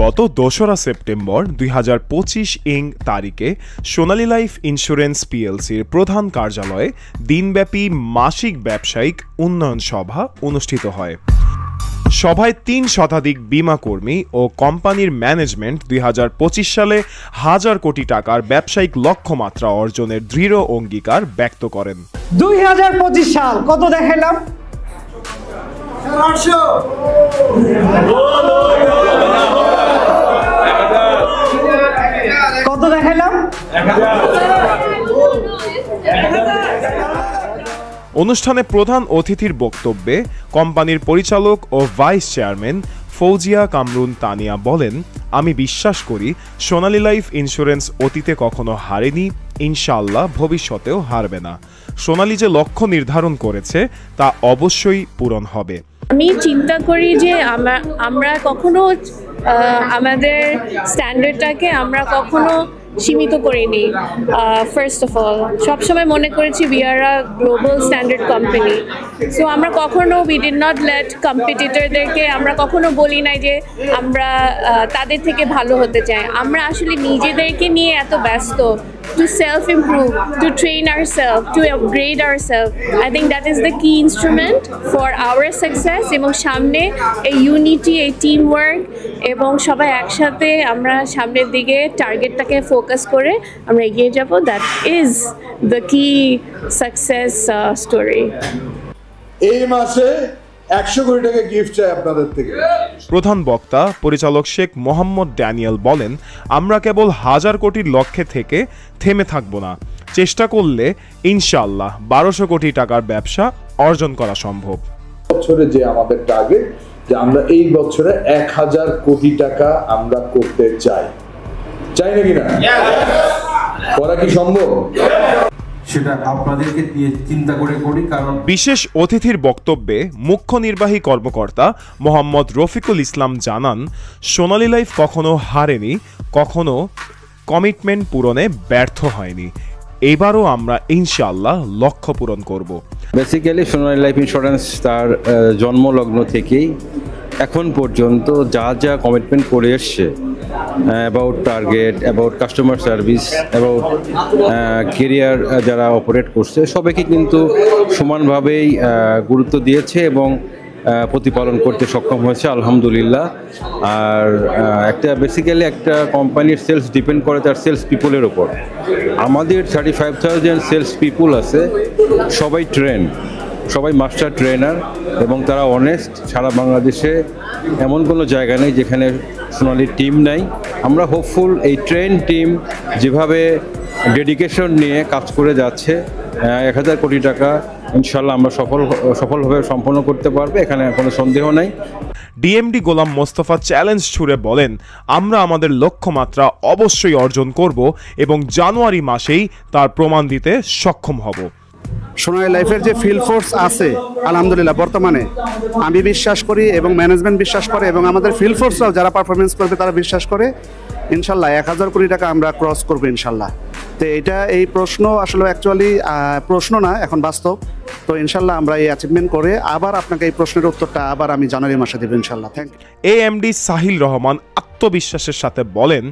গত ২রা সেপ্টেম্বর ২০২৫ ইং তারিখে সোনালী লাইফ ইন্স্যুরেন্স পিএলসির প্রধান কার্যালয়ে দিনব্যাপী মাসিক ব্যবসায়িক উন্নয়ন সভা অনুষ্ঠিত হয়। সভায় ৩ শতাধিক বীমা কর্মী ও কোম্পানির ম্যানেজমেন্ট ২০২৫ সালে হাজার কোটি টাকার ব্যবসায়িক লক্ষ্যমাত্রা অর্জনের দৃঢ় অঙ্গীকার ব্যক্ত করেন। ২০২৫ সাল কত দেখাইলাম? কত দেখাইলাম? অনুষ্ঠানে প্রধান অতিথির বক্তব্যে কোম্পানির পরিচালক ও ভাইস চেয়ারম্যান ফৌজিয়া কামরুন তানিয়া বলেন, আমি বিশ্বাস করি সোনালী লাইফ ইন্স্যুরেন্স অতীতে কখনো হারেনি, ইনশাআল্লাহ ভবিষ্যতেও হারবে না। সোনালী যে লক্ষ্য নির্ধারণ করেছে তা অবশ্যই পূরণ হবে। আমি চিন্তা করি যে আমরা কখনো আমাদের স্ট্যান্ডার্ডটাকে আমরা কখনো সীমিত করিনি। ফার্স্ট অফ অল সবসময় মনে করেছি we are a global standard company. So আমরা কখনো উই ডিড নট লেট কম্পিটিটরদেরকে আমরা কখনো বলি নাই যে আমরা তাদের থেকে ভালো হতে চাই। আমরা আসলে নিজেদেরকে নিয়ে এত ব্যস্ত to self-improve, to train ourselves, to upgrade ourselves. I think that is the key instrument for our success. এবং সামনে এই ইউনিটি, এই টিম ওয়ার্ক এবং সবাই একসাথে আমরা সামনের দিকে টার্গেটটাকে ফোকাস করে আমরা এগিয়ে যাব। দ্যাট ইজ দ্য কি সাকসেস স্টোরি। এই মাসে ১০০ কোটি টাকা গিফট চাই আপনাদের থেকে। প্রধান বক্তা পরিচালক শেখ মোহাম্মদ ড্যানিয়েল বলেন, আমরা কেবল হাজার কোটির লক্ষ্যে থেকে থেমে থাকব না, চেষ্টা করলে ইনশাআল্লাহ ১২০০ কোটি টাকার ব্যবসা অর্জন করা সম্ভব। বছরে যে আমাদের টার্গেট যে আমরা এই বছরে ১০০০ কোটি টাকা আমরা করতে চাই নাকি না? করা কি সম্ভব? সেটা আপনাদেরকে নিয়ে চিন্তা করে করি। কারণ বিশেষ অতিথির বক্তব্যে মুখ্য নির্বাহী কর্মকর্তা মোহাম্মদ রফিকুল ইসলাম জানান, সোনালী লাইফ কখনো হারেনি, কখনো কমিটমেন্ট পূরণে ব্যর্থ হয়নি। এবারও আমরা ইনশাআল্লাহ লক্ষ্য পূরণ করব। বেসিক্যালি সোনালী লাইফ ইন্স্যুরেন্স তার জন্মলগ্ন থেকেই এখন পর্যন্ত যা যা কমিটমেন্ট করে এসছে, about target, about customer service, about career যারা অপারেট করছে সবাইকে কিন্তু সমানভাবেই গুরুত্ব দিয়েছে এবং প্রতিপালন করতে সক্ষম হয়েছে আলহামদুলিল্লাহ। আর বেসিক্যালি একটা কোম্পানির সেলস ডিপেন্ড করে তার সেলস পিপলের ওপর। আমাদের 35,000 সেলস পিপুল আছে, সবাই ট্রেন, সবাই মাস্টার ট্রেনার এবং তারা অনেস্ট। সারা বাংলাদেশে এমন কোনো জায়গা নেই যেখানে সোনালীর টিম নাই। আমরা হোপফুল এই ট্রেন টিম যেভাবে ডেডিকেশন নিয়ে কাজ করে যাচ্ছে ১০০০ কোটি টাকা ইনশাল্লাহ আমরা সফলভাবে সম্পন্ন করতে পারবে, এখানে কোনো সন্দেহ নাই। ডিএমডি গোলাম মোস্তফা চ্যালেঞ্জ ছুড়ে বলেন, আমরা আমাদের লক্ষ্যমাত্রা অবশ্যই অর্জন করব এবং জানুয়ারি মাসেই তার প্রমাণ দিতে সক্ষম হব। সোনালী লাইফের যে ফিল্ড ফোর্স আছে আলহামদুলিল্লাহ বর্তমানে আমি বিশ্বাস করি এবং ম্যানেজমেন্ট বিশ্বাস করে এবং আমাদের ফিল্ড ফোর্সরাও যারা পারফরমেন্স করবে তারা বিশ্বাস করে ইনশাল্লাহ ১০০০ কোটি টাকা আমরা ক্রস করবো ইনশাল্লাহ। তো এই প্রশ্ন আসলে অ্যাকচুয়ালি প্রশ্ন না, এখন বাস্তব। তো ইনশাল্লাহ আমরা এই অ্যাচিভমেন্ট করে আবার আপনাকে এই প্রশ্নের উত্তরটা আবার আমি জানুয়ারি মাসে দেব ইনশাল্লাহ। Thank you. AMD Sahil Rahman আত্মবিশ্বাসের সাথে বলেন,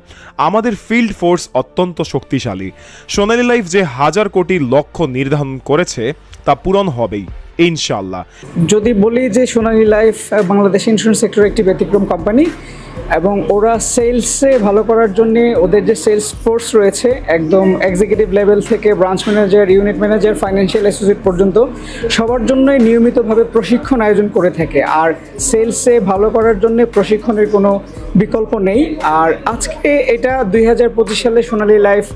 আমাদের ফিল্ড ফোর্স অত্যন্ত শক্তিশালী। সোনালী লাইফ যে হাজার কোটি লক্ষ্য নির্ধারণ করেছে তা পূরণ হবেই ইনশাআল্লাহ। যদি বলি যে সোনালী লাইফ বাংলাদেশ ইন্স্যুরেন্স সেক্টরের একটি ব্যতিক্রম কোম্পানি এবং ওরা সেলসে ভালো করার জন্য ওদের যে সেলস ফোর্স রয়েছে একদম এক্সিকিউটিভ লেভেল থেকে branch manager, unit manager, financial associate পর্যন্ত সবার জন্যই নিয়মিতভাবে প্রশিক্ষণ আয়োজন করে থাকে। আর সেলসে ভালো করার জন্য প্রশিক্ষণের কোনো বিকল্প নেই। আর আজকে এটা ২০২৫ সালে সোনালী লাইফ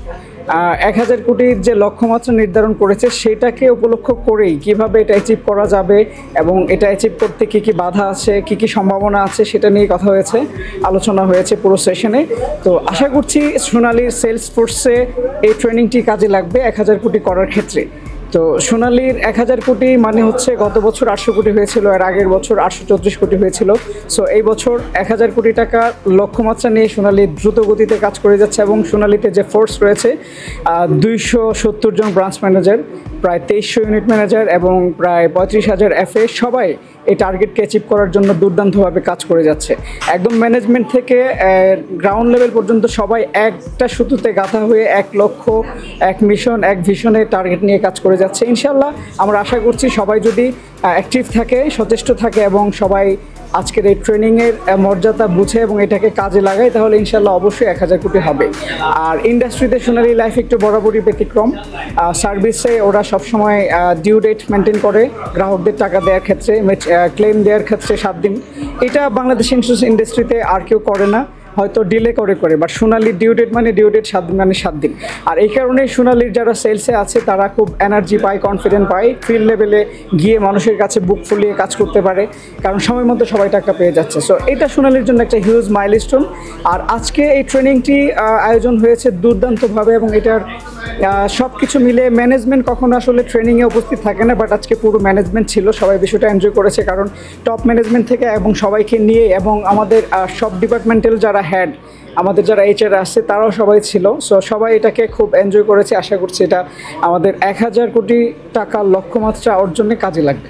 ১০০০ কোটির যে লক্ষ্যমাত্রা নির্ধারণ করেছে সেটাকে উপলক্ষ করেই কিভাবে এটা অ্যাচিভ করা যাবে এবং এটা অ্যাচিভ করতে কী কী বাধা আছে, কী কী সম্ভাবনা আছে সেটা নিয়ে কথা হয়েছে, আলোচনা হয়েছে পুরো সেশনে। তো আশা করছি সোনালীর সেলস ফোর্সে এই ট্রেনিংটি কাজে লাগবে ১০০০ কোটি করার ক্ষেত্রে। তো সোনালীর 1000 কোটি মানে হচ্ছে গত বছর 800 কোটি হয়েছিল, এর আগের বছর 834 কোটি হয়েছিল। সো এই বছর 1000 কোটি টাকা লক্ষ্যমাত্রা নিয়ে সোনালী দ্রুত গতিতে কাজ করে যাচ্ছে এবং সোনালীতে যে ফোর্স রয়েছে 270 জন ব্রাঞ্চ ম্যানেজার, প্রায় 2300 ইউনিট ম্যানেজার এবং প্রায় 35,000 FA সবাই এই টার্গেটকে অ্যাচিভ করার জন্য দুর্দান্তভাবে কাজ করে যাচ্ছে। একদম ম্যানেজমেন্ট থেকে গ্রাউন্ড লেভেল পর্যন্ত সবাই একটা সুতোতে গাঁথা হয়ে এক লক্ষ্য, এক মিশন, এক ভিশনের টার্গেট নিয়ে কাজ করে যাচ্ছে। ইনশাল্লাহ আমরা আশা করছি সবাই যদি অ্যাক্টিভ থাকে, সচেষ্ট থাকে এবং সবাই আজকের এই ট্রেনিংয়ের মর্যাদা বুঝে এবং এটাকে কাজে লাগায়, তাহলে ইনশাল্লাহ অবশ্যই 1000 কোটি হবে। আর ইন্ডাস্ট্রিতে সোনালী লাইফ একটু বরাবরই ব্যতিক্রম। সার্ভিসে ওরা সবসময় ডিউ ডেট মেনটেন করে, গ্রাহকদের টাকা দেওয়ার ক্ষেত্রে, ক্লেম দেওয়ার ক্ষেত্রে 7 দিন। এটা বাংলাদেশ ইন্স্যুরেন্স ইন্ডাস্ট্রিতে আর কেউ করে না, হয়তো ডিলে করে, বাট সোনালীর ডিউ ডেট মানে ডিউ ডেট 7 দিন মানে 7 দিন। আর এই কারণেই সোনালীর যারা সেলসে আছে তারা খুব এনার্জি পায়, কনফিডেন্ট পায়, ফিল্ড লেভেলে গিয়ে মানুষের কাছে বুক ফুলিয়ে কাজ করতে পারে, কারণ সময় মতো সবাই টাকা পেয়ে যাচ্ছে। সো এটা সোনালীর জন্য একটা হিউজ মাইলস্টোন। আর আজকে এই ট্রেনিংটি আয়োজন হয়েছে দুর্দান্তভাবে এবং এটার সব কিছু মিলে ম্যানেজমেন্ট কখনো আসলে ট্রেনিংয়ে উপস্থিত থাকে না, বাট আজকে পুরো ম্যানেজমেন্ট ছিল, সবাই বিষয়টা এনজয় করেছে, কারণ টপ ম্যানেজমেন্ট থেকে এবং সবাইকে নিয়ে এবং আমাদের সব ডিপার্টমেন্টাল যারা হেড, আমাদের যারা HR আসছে তারাও সবাই ছিল। সো সবাই এটাকে খুব এনজয় করেছে। আশা করছি এটা আমাদের 1000 কোটি টাকার লক্ষ্যমাত্রা অর্জনে কাজে লাগবে।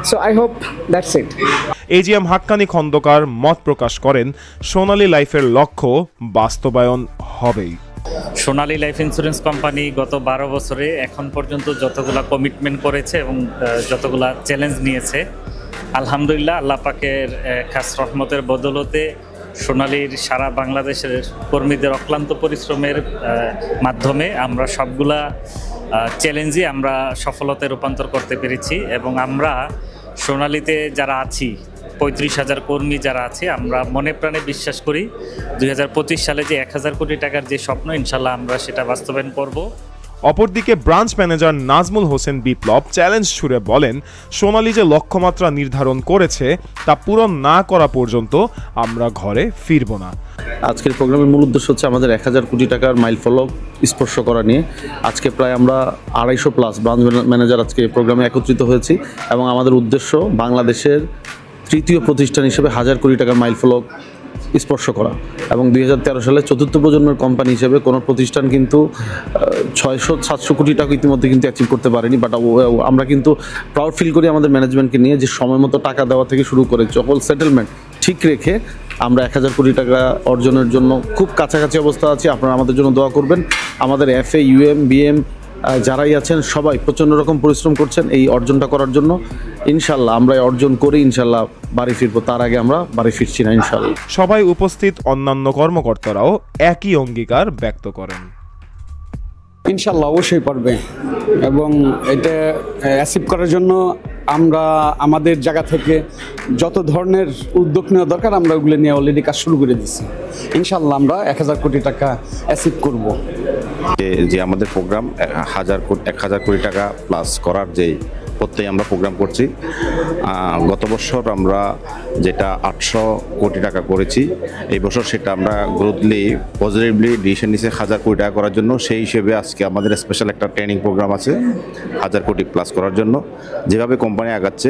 So I hope that's it. AGM Haqqani Khandakar মত প্রকাশ করেন, সোনালী লাইফের লক্ষ্য বাস্তবায়ন হবেই। সোনালী লাইফ ইন্স্যুরেন্স কোম্পানি গত 12 বছরে এখন পর্যন্ত যতগুলা কমিটমেন্ট করেছে এবং যতগুলা চ্যালেঞ্জ নিয়েছে, আলহামদুলিল্লাহ আল্লাহ পাকের খাস রহমতের বদৌলতে সোনালীর সারা বাংলাদেশের কর্মীদের অক্লান্ত পরিশ্রমের মাধ্যমে আমরা সবগুলা চ্যালেঞ্জই আমরা সফলতায় রূপান্তর করতে পেরেছি। এবং আমরা সোনালীতে যারা আছি, 35,000 কর্মী যারা আছে, আমরা মনে প্রাণে বিশ্বাস করি 2025 সালে যে 1000 কোটি টাকার যে স্বপ্ন, ইনশাল্লাহ আমরা সেটা বাস্তবায়ন করব। অপরদিকে ব্রাঞ্চ ম্যানেজার নাজমুল হোসেন বিপ্লব চ্যালেঞ্জ ছুড়ে বলেন, সোনালী যে লক্ষ্যমাত্রা নির্ধারণ করেছে তা পূরণ না করা পর্যন্ত আমরা ঘরে ফিরব না। আজকের প্রোগ্রামের মূল উদ্দেশ্য হচ্ছে আমাদের 1000 কোটি টাকার মাইল ফলক স্পর্শ করা নিয়ে। আজকে প্রায় আমরা 250+ ব্রাঞ্চ ম্যানেজার আজকে প্রোগ্রামে একত্রিত হয়েছি এবং আমাদের উদ্দেশ্য বাংলাদেশের তৃতীয় প্রতিষ্ঠান হিসেবে 1000 কোটি টাকার মাইল ফলক স্পর্শ করা। এবং 2013 সালে চতুর্থ প্রজন্মের কোম্পানি হিসেবে কোনো প্রতিষ্ঠান কিন্তু 600-700 কোটি টাকা ইতিমধ্যে কিন্তু অ্যাচিভ করতে পারেনি। বাট আমরা কিন্তু প্রাউড ফিল করি আমাদের ম্যানেজমেন্টকে নিয়ে, যে সময় মতো টাকা দেওয়া থেকে শুরু করে সকল সেটেলমেন্ট ঠিক রেখে আমরা 1000 কোটি টাকা অর্জনের জন্য খুব কাছাকাছি অবস্থা আছি। আপনারা আমাদের জন্য দোয়া করবেন। আমাদের FA, UM, BM যারাই আছেন সবাই প্রচণ্ড রকম পরিশ্রম করছেন এই অর্জনটা করার জন্য। ইনশাল্লাহ আমরা অর্জন করি ইনশাল্লাহ বাড়ি ফিরবো, তার আগে আমরা বাড়ি ফিরছি না ইনশাল্লাহ। সবাই উপস্থিত অন্যান্য কর্মকর্তারাও একই অঙ্গীকার ব্যক্ত করেন। ইনশাল্লাহ অবশ্যই পারবে এবং এটা অ্যাচিভ করার জন্য আমরা আমাদের জায়গা থেকে যত ধরনের উদ্যোগ নেওয়া দরকার আমরা ওগুলো নিয়ে অলরেডি কাজ শুরু করে দিচ্ছি। ইনশাল্লাহ আমরা 1000 কোটি টাকা অ্যাচিভ করব। যে আমাদের প্রোগ্রাম 1000 কোটি টাকা প্লাস করার যে প্রত্যেক আমরা প্রোগ্রাম করছি, গত বছর আমরা যেটা 800 কোটি টাকা করেছি, এই বছর সেটা আমরা গ্রোথলি পজিটিভলি ডিসিশন নিয়েছি 1000 কোটি টাকা করার জন্য। সেই হিসেবে আজকে আমাদের স্পেশাল একটা ট্রেনিং প্রোগ্রাম আছে 1000 কোটি প্লাস করার জন্য। যেভাবে কোম্পানি আগাচ্ছে,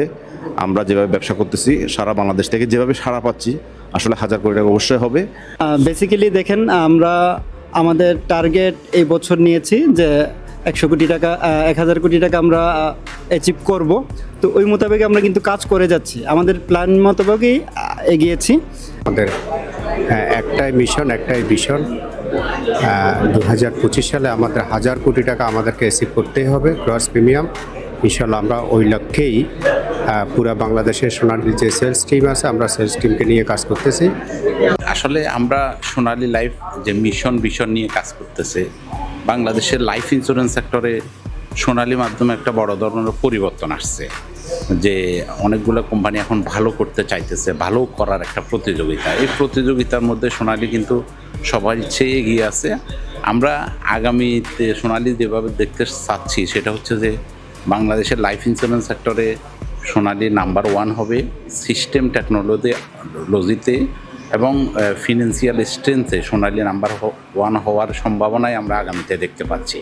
আমরা যেভাবে ব্যবসা করতেছি, সারা বাংলাদেশ থেকে যেভাবে সাড়া পাচ্ছি, আসলে 1000 কোটি টাকা অবশ্যই হবে। বেসিক্যালি দেখেন, আমরা আমাদের টার্গেট এই বছর নিয়েছি যে 100 কোটি টাকা 1000 কোটি টাকা আমরা অ্যাচিভ করব। তো ওই মোতাবেক আমরা কিন্তু কাজ করে যাচ্ছি, আমাদের প্ল্যান মোতাবেকই এগিয়েছি। আমাদের একটাই মিশন, একটাই ভিশন। 2025 সালে আমাদের 1000 কোটি টাকা আমাদেরকে অ্যাচিভ করতেই হবে গ্রস প্রিমিয়াম। ইনশাল্লাহ আমরা ওই লক্ষ্যেই পুরো বাংলাদেশের সোনালী যে সেলস টিম আছে, আমরা সেলস টিমকে নিয়ে কাজ করতেছি। আসলে আমরা সোনালী লাইফ যে মিশন ভিশন নিয়ে কাজ করতেছে, বাংলাদেশের লাইফ ইন্স্যুরেন্স সেক্টরে সোনালী মাধ্যমে একটা বড় ধরনের পরিবর্তন আসছে, যে অনেকগুলো কোম্পানি এখন ভালো করতে চাইতেছে, ভালো করার একটা প্রতিযোগিতা। এই প্রতিযোগিতার মধ্যে সোনালী কিন্তু সবাই চেয়ে এগিয়ে আছে। আমরা আগামীতে সোনালী যেভাবে দেখতে চাচ্ছি সেটা হচ্ছে যে বাংলাদেশের লাইফ ইন্স্যুরেন্স সেক্টরে সোনালী নাম্বার 1 হবে, সিস্টেম টেকনোলজিতে এবং ফিনান্সিয়াল স্ট্রেংথে সোনালী নাম্বার 1 হওয়ার সম্ভাবনাই আমরা আগামীতে দেখতে পাচ্ছি।